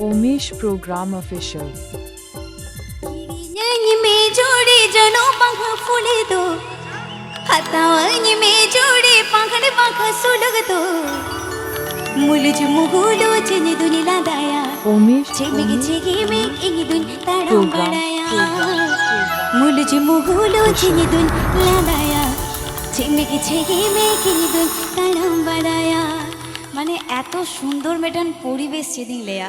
Omesh Program Official. Naini में जोड़े जनो पंख फूले दो हतावनी में जोड़े पंखने पंख सुलग दो मुलुज मुहुलो चने दुनी लादाया Omesh छेगे में इंगी दुन ताड़म Program. बड़ाया मुलुज मुहुलो चने दुन लादाया छेगे में इंगी दुन ताड़म बड़ाया माने এত সুন্দর মেটান পরিবেশ সেদিন লেয়া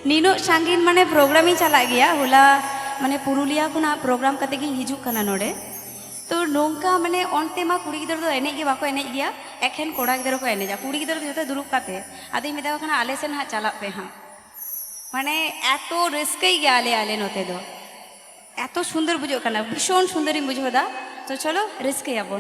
नीनो सांगीन माने प्रोग्राम ही चला गया होला माने पुरुलिया को ना प्रोग्राम करते कि हिजू कना नोडे तो नोंका माने ऑनते मा कुड़ी गिदर तो एने की बाको एने गया एखेन कोड़ा गिदर को एने जा कुड़ी गिदर जोते दुरुप काते आदि मिदा कना आले सेन हा चला पे हां माने एतो रिस्क ही गया आले नोते दो एतो सुंदर बुझो कना भीषण सुंदरी बुझो दा तो चलो रिस्क याबो